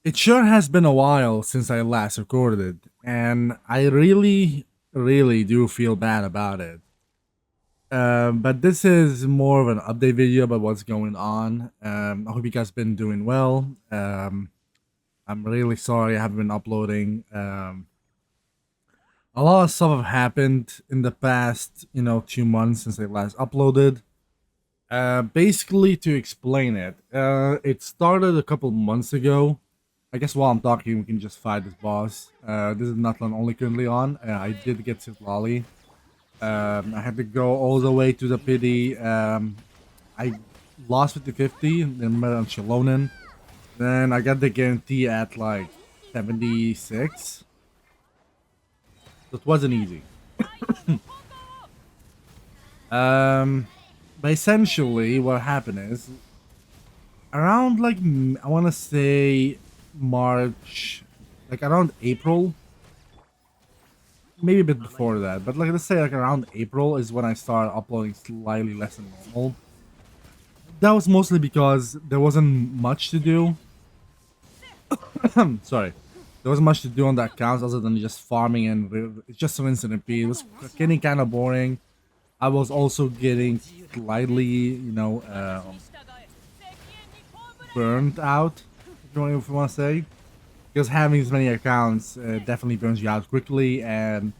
It sure has been a while since I last recorded, and I really do feel bad about it. But this is more of an update video about what's going on. I hope you guys been doing well. I'm really sorry I haven't been uploading. A lot of stuff have happened in the past, 2 months since I last uploaded. Basically, to explain it, it started a couple months ago. I guess while I'm talking, we can just fight this boss. This is not one only currently on. I did get Sith Lolly. I had to go all the way to the pity. I lost 50-50, then met on Shalonen. Then I got the guarantee at like 76. So it wasn't easy. But essentially, what happened is around like I want to say March, like around April, maybe a bit before that, but like let's say like around April is when I started uploading slightly less than normal. That was mostly because there wasn't much to do. Sorry, there wasn't much to do on that account other than just farming and it's just rinse and repeat. It was getting kind of boring. I was also getting slightly, burned out, if you want to say, because having as many accounts definitely burns you out quickly, and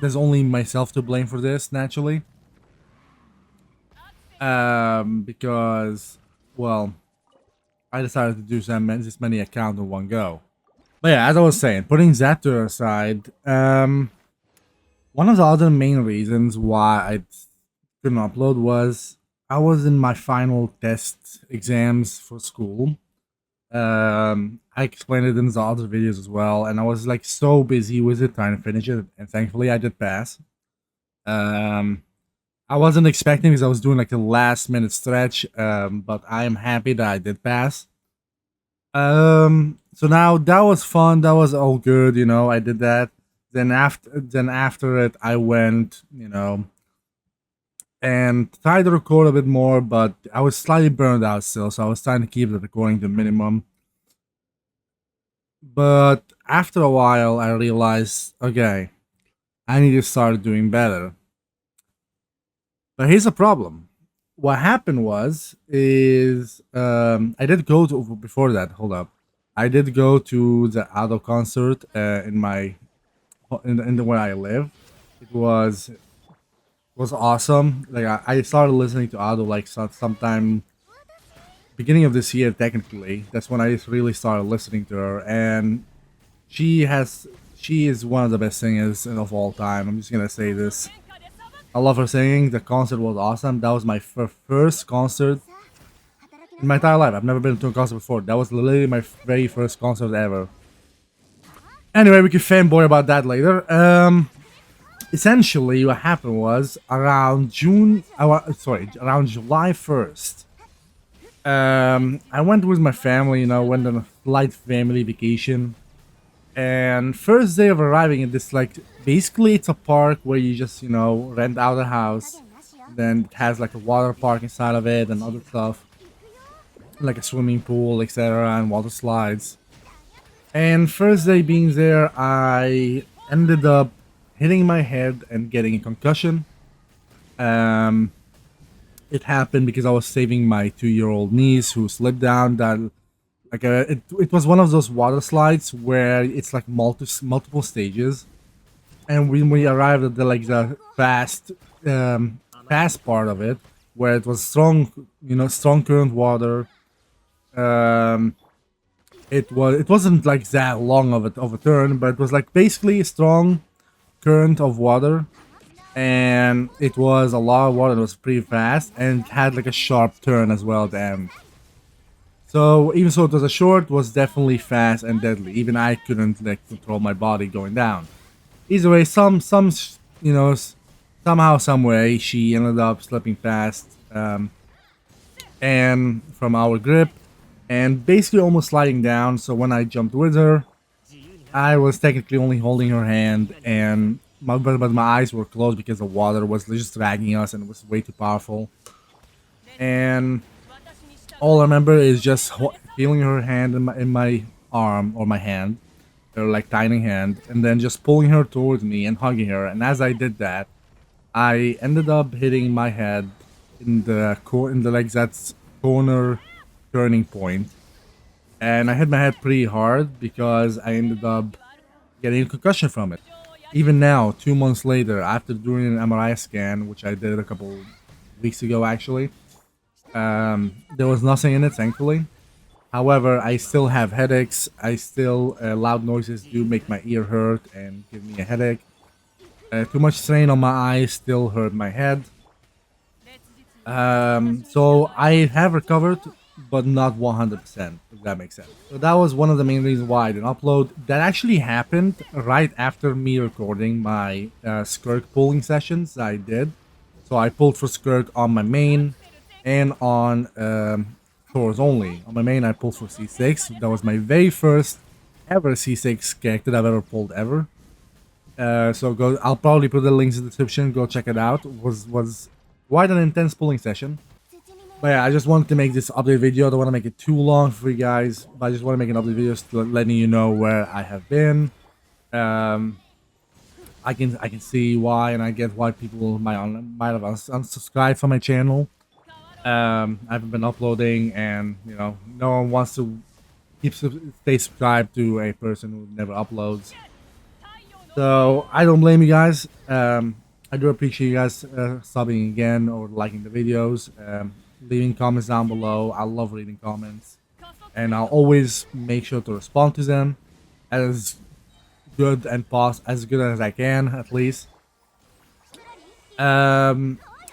there's only myself to blame for this, naturally. Because, well, I decided to do this many accounts in one go. But yeah, as I was saying, putting that to aside, one of the other main reasons why I couldn't upload was I was in my final test exams for school. I explained it in the other videos as well, and I was like so busy with it trying to finish it, and thankfully I did pass. I wasn't expecting because I was doing like a last minute stretch, but I am happy that I did pass. So now that was fun, that was all good, I did that. Then after it I went, and tried to record a bit more, but I was slightly burned out still, so I was trying to keep the recording to minimum. But after a while, I realized, okay, I need to start doing better. But here's the problem. What happened I did go to, before that, hold up. I did go to the Ado concert in the where I live. It was awesome. Like I started listening to Ado like sometime beginning of this year. Technically, that's when I just really started listening to her, and she is one of the best singers of all time. I'm just gonna say this. I love her singing. The concert was awesome. That was my first concert in my entire life. I've never been to a concert before. That was literally my very first concert ever. Anyway, we can fanboy about that later. Essentially, what happened was around around July 1st. I went with my family, went on a light family vacation. And first day of arriving at this, like, basically it's a park where you just, rent out a house. Then it has like a water park inside of it and other stuff. Like a swimming pool, etc. and water slides. And first day being there, I ended up hitting my head and getting a concussion. It happened because I was saving my 2-year-old niece who slipped down that like it was one of those water slides where it's like multiple stages, and when we arrived at the fast part of it where it was strong current water. It wasn't like that long of a turn, but it was like basically a strong current of water, and it was a lot of water. It was pretty fast, and it had like a sharp turn as well at the end. So even though it was a short, it was definitely fast and deadly. Even I couldn't like control my body going down. Either way, somehow, some way, she ended up slipping fast, and from our grip, and basically almost sliding down. So when I jumped with her, I was technically only holding her hand, and but my eyes were closed because the water was just dragging us, and it was way too powerful. And all I remember is just feeling her hand in my arm or my hand, her like tiny hand, and then just pulling her towards me and hugging her. And as I did that, I ended up hitting my head in the like that's corner turning point, and I hit my head pretty hard because I ended up getting a concussion from it. Even now, 2 months later, after doing an MRI scan, which I did a couple weeks ago actually, there was nothing in it, thankfully. However, I still have headaches. I still loud noises do make my ear hurt and give me a headache. Too much strain on my eyes still hurt my head. So I have recovered, but not 100%, if that makes sense. So that was one of the main reasons why I didn't upload. That actually happened right after me recording my Skirk pulling sessions that I did. So I pulled for Skirk on my main and on Thor's only. On my main, I pulled for C6. That was my very first ever C6 character I've ever pulled ever. So go. I'll probably put the links in the description. Go check it out. Was quite an intense pulling session. But yeah, I just wanted to make this update video. I don't want to make it too long for you guys, but I just want to make an update video to letting you know where I have been. I can see why, and I get why people might have unsubscribed from my channel. I haven't been uploading, and you know, no one wants to stay subscribed to a person who never uploads. So I don't blame you guys. I do appreciate you guys subbing again or liking the videos, leaving comments down below. I love reading comments, and I'll always make sure to respond to them as good as I can, at least.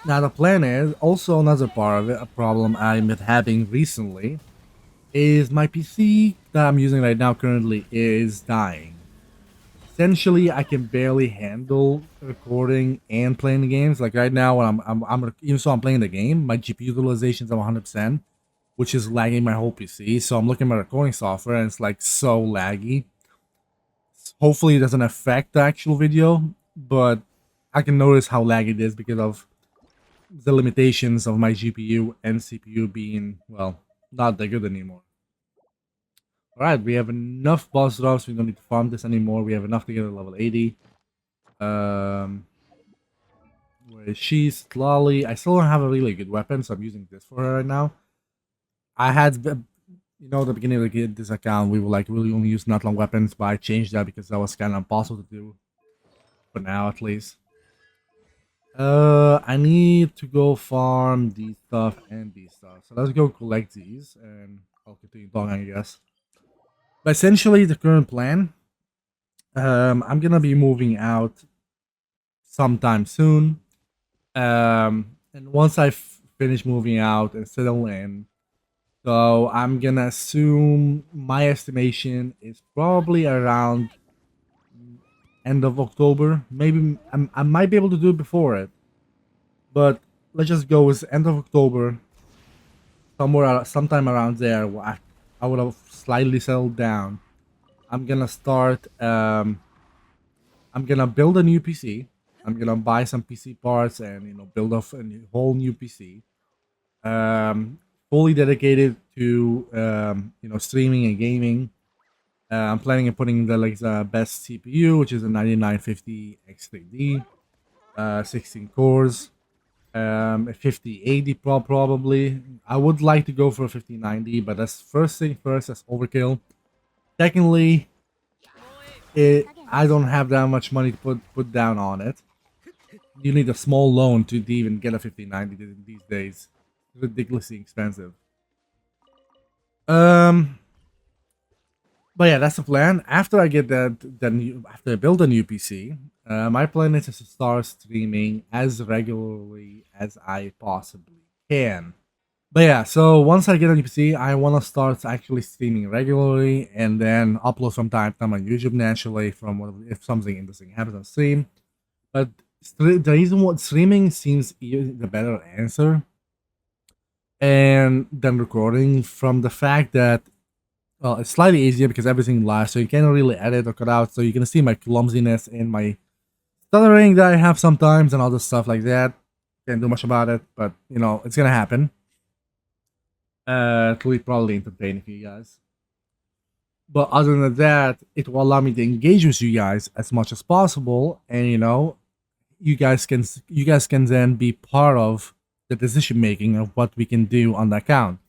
Now the plan is also another part of it. A problem I'm having recently is my PC that I'm using right now currently is dying. Essentially, I can barely handle recording and playing the games. Like right now, when even so I'm playing the game, my GPU utilization is at 100%, which is lagging my whole PC. So I'm looking at my recording software, and it's like so laggy. Hopefully, it doesn't affect the actual video, but I can notice how laggy it is because of the limitations of my GPU and CPU being, well, not that good anymore. Alright, we have enough boss drops. We don't need to farm this anymore. We have enough to get to level 80. Where is she? Slowly. I still don't have a really good weapon, so I'm using this for her right now. I had, you know, the beginning of this account, we were like really only use not long weapons, but I changed that because that was kind of impossible to do. For now, at least. I need to go farm these stuff and these stuff. So let's go collect these, and I'll continue talking, I guess. But essentially, the current plan, I'm gonna be moving out sometime soon. And once I finish moving out and settle in, so I'm gonna assume my estimation is probably around end of October. Maybe I might be able to do it before it, but let's just go with end of October. Sometime around there, I would have slightly settled down. I'm gonna start. I'm gonna build a new PC. I'm gonna buy some PC parts and, you know, build off a whole new PC. Fully dedicated to you know, streaming and gaming. I'm planning on putting the best CPU, which is a 9950 X3D, 16 cores, a 5080 probably. I would like to go for a 5090, but that's first thing first. That's overkill. Secondly, I don't have that much money to put down on it. You need a small loan to even get a 5090 these days. It's ridiculously expensive. But yeah, that's the plan. After I get after I build a new PC, my plan is to start streaming as regularly as I possibly can. But yeah, so once I get a new PC, I want to start actually streaming regularly and then upload from time to time on YouTube naturally if something interesting happens on stream. But the reason what streaming seems the better answer and than recording, from the fact that, well, it's slightly easier because everything live, so you can't really edit or cut out. So you can see my clumsiness and my stuttering that I have sometimes and all this stuff like that. Can't do much about it, but you know, it's gonna happen. It will probably entertain for you guys. But other than that, it will allow me to engage with you guys as much as possible, and you guys can then be part of the decision making of what we can do on the account.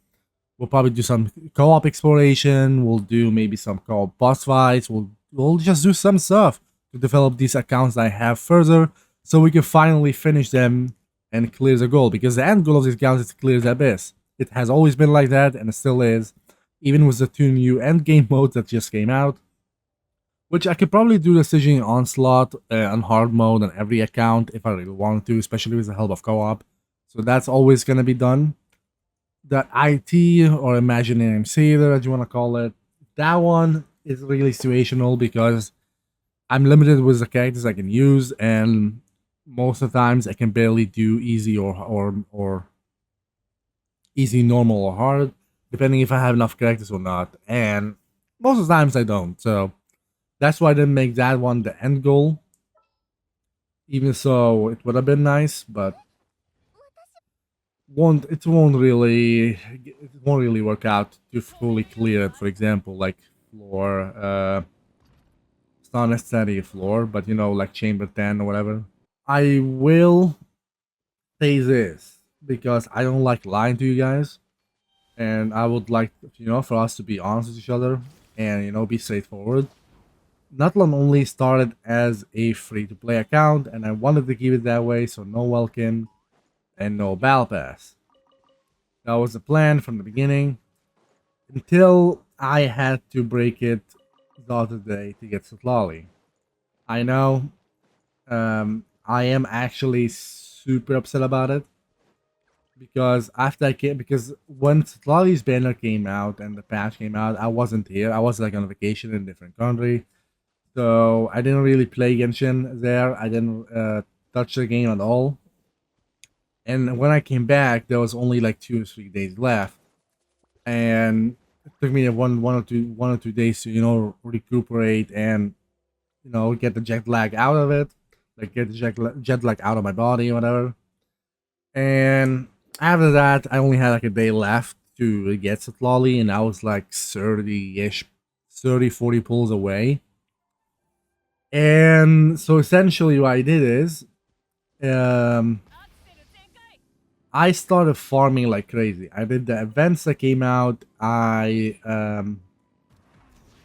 We'll probably do some co-op exploration. We'll do maybe some co-op boss fights. We'll just do some stuff to develop these accounts that I have further, so we can finally finish them and clear the goal. Because the end goal of these accounts is to clear the abyss. It has always been like that, and it still is, even with the two new end game modes that just came out. Which I could probably do the Sieging Onslaught on hard mode on every account if I really wanted to, especially with the help of co-op. So that's always gonna be done. That IT or Imaginary Theater, as you want to call it, that one is really situational because I'm limited with the characters I can use, and most of the times I can barely do easy or easy, normal, or hard, depending if I have enough characters or not. And most of the times I don't. So that's why I didn't make that one the end goal. Even so, it would have been nice, but it won't really work out to fully clear it. For example, like floor, it's not necessarily a floor, but like chamber 10 or whatever. I will say this because I don't like lying to you guys, and I would like for us to be honest with each other and be straightforward. Nutland only started as a free-to-play account, and I wanted to keep it that way, so no welcome and no battle pass. That was the plan from the beginning, until I had to break it the other day to get Sutlali. I know, I am actually super upset about it, because because when Sutlali's banner came out and the patch came out, I wasn't here. I was like on vacation in a different country. So I didn't really play Genshin there. I didn't touch the game at all. And when I came back, there was only like 2 or 3 days left, and it took me one or two days to recuperate and get the jet lag out of it, like get the jet lag out of my body or whatever. And after that, I only had like a day left to get Sutlali, and I was like 30-ish, 30, 40 pulls away. And so essentially what I did is um I started farming like crazy. I did the events that came out. I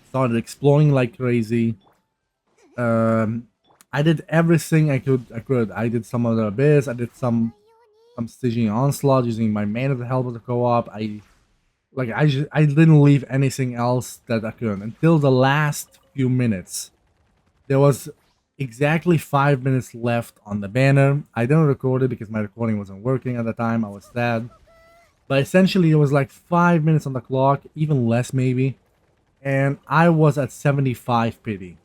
started exploring like crazy. um I did everything I could. I did some of the abyss. I did some staging onslaught using my mana to help with the co-op. I didn't leave anything else that I could until the last few minutes. There was exactly 5 minutes left on the banner. I didn't record it because my recording wasn't working at the time. I was sad. But essentially, it was like 5 minutes on the clock, even less maybe. And I was at 75 pity.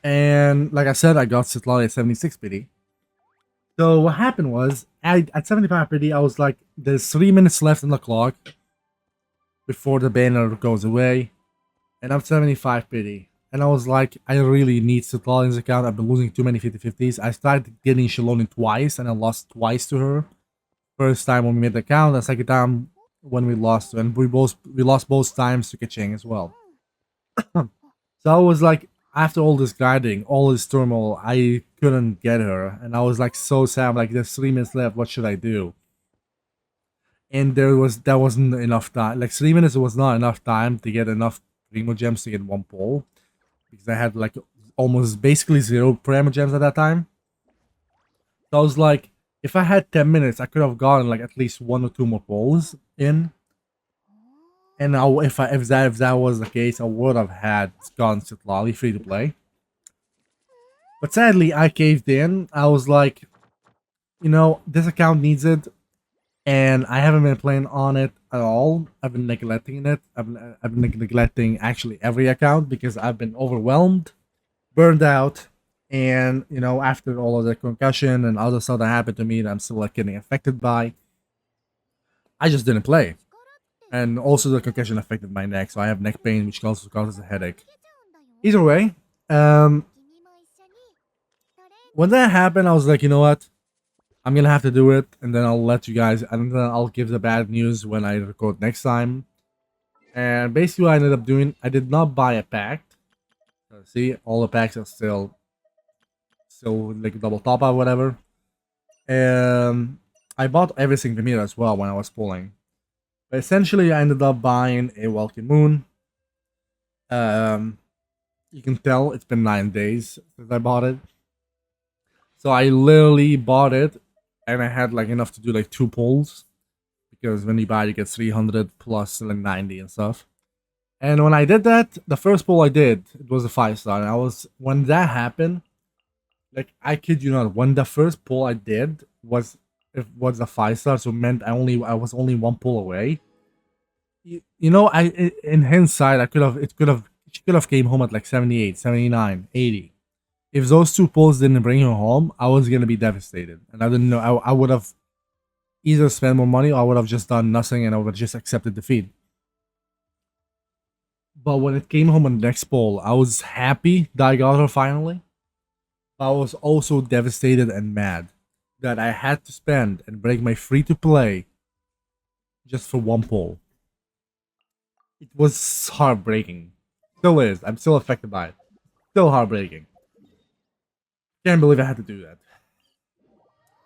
And like I said, I got Sitlali at 76 pity. So what happened was, at 75 pity, I was like, there's 3 minutes left on the clock before the banner goes away. And I'm 75 pity. And I was like, I really need Citlali's account. I've been losing too many 50-50s. I started getting Shaloni twice, and I lost twice to her. First time when we made the account, and second time when we lost, and we lost both times to Kaching as well. So I was like, after all this guiding, all this turmoil, I couldn't get her, and I was like so sad. Like, there's 3 minutes left. What should I do? And there wasn't enough time. Like 3 minutes was not enough time to get enough Primo gems to get one pull, because I had like almost basically 0 Primo gems at that time. So I was like, if I had 10 minutes, I could have gotten like at least 1 or 2 more pulls in. And if that was the case, I would have had gotten Citlali free to play. But sadly, I caved in. I was like, this account needs it, and I haven't been playing on it at all. I've been neglecting it. I've been neglecting actually every account because I've been overwhelmed, burned out, and after all of the concussion and other stuff that happened to me that I'm still like getting affected by, I just didn't play. And also the concussion affected my neck, so I have neck pain, which also causes a headache. Either way, when that happened, I was like, you know what? I'm gonna have to do it, and then I'll let you guys, and then I'll give the bad news when I record next time. And basically, what I ended up doing, I did not buy a pack. See, all the packs are still like double top or whatever. And I bought everything to meet as well when I was pulling. But essentially, I ended up buying a Welcome Moon. Um, you can tell it's been 9 days since I bought it. So I literally bought it, and I had like enough to do like 2 pulls, because when you buy, you get 300 plus like 90 and stuff. And when I did that, the first pull I did, it was a 5-star. And when that happened, like I kid you not, when the first pull I did was a 5-star, so it meant I was only 1 pull away. In hindsight, she could have came home at like 78, 79, 80. If those 2 pulls didn't bring her home, I was gonna be devastated, and I didn't know. I would have either spent more money, or I would have just done nothing, and I would have just accepted defeat. But when it came home on the next pull, I was happy that I got her finally. But I was also devastated and mad that I had to spend and break my free to play just for 1 pull. It was heartbreaking. Still is. I'm still affected by it. Still heartbreaking. Can't believe I had to do that.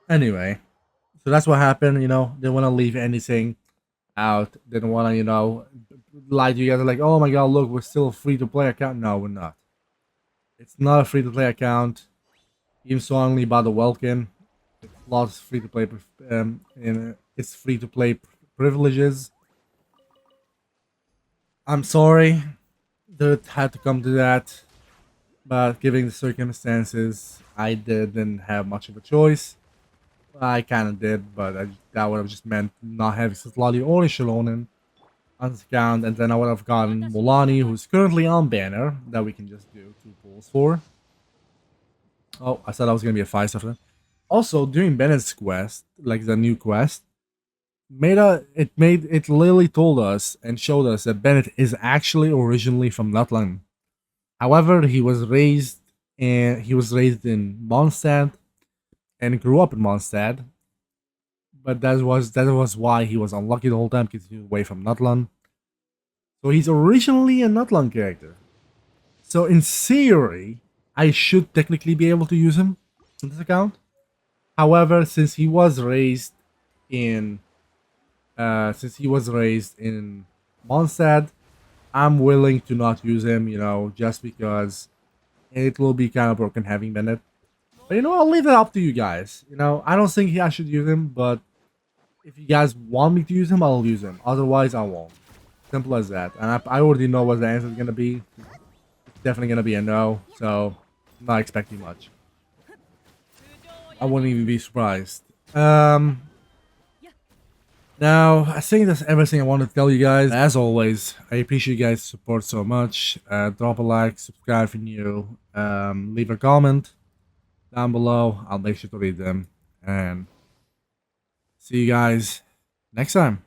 Anyway, so that's what happened. Didn't want to leave anything out. Didn't want to, lie to you guys like, oh my god, look, we're still a free to play account. No, we're not. It's not a free to play account. Even so, I only bought the Welkin. It's lots free to play. It's free to play privileges. I'm sorry that it had to come to that, but given the circumstances, I didn't have much of a choice. I kind of did, but that would have just meant not having Svetlana or Shalonen on the account, and then I would have gotten Molani, who's currently on banner, that we can just do 2 pulls for. Oh, I thought I was gonna be a 5-star. Also, during Bennett's quest, like the new quest, it literally told us and showed us that Bennett is actually originally from Nutland. However, he was raised in Mondstadt and grew up in Mondstadt. But that was why he was unlucky the whole time, because he was away from Nutland. So he's originally a Nutland character. So in theory, I should technically be able to use him in this account. However, since he was raised in Mondstadt, I'm willing to not use him, just because it will be kind of broken having Bennett. But I'll leave it up to you guys. I don't think I should use him, but if you guys want me to use him, I'll use him. Otherwise, I won't. Simple as that. And I already know what the answer is gonna be. It's definitely gonna be a no, so I'm not expecting much. I wouldn't even be surprised. Now, I think that's everything I want to tell you guys. As always, I appreciate you guys' support so much. Drop a like, subscribe if you're new, leave a comment down below. I'll make sure to read them. And see you guys next time.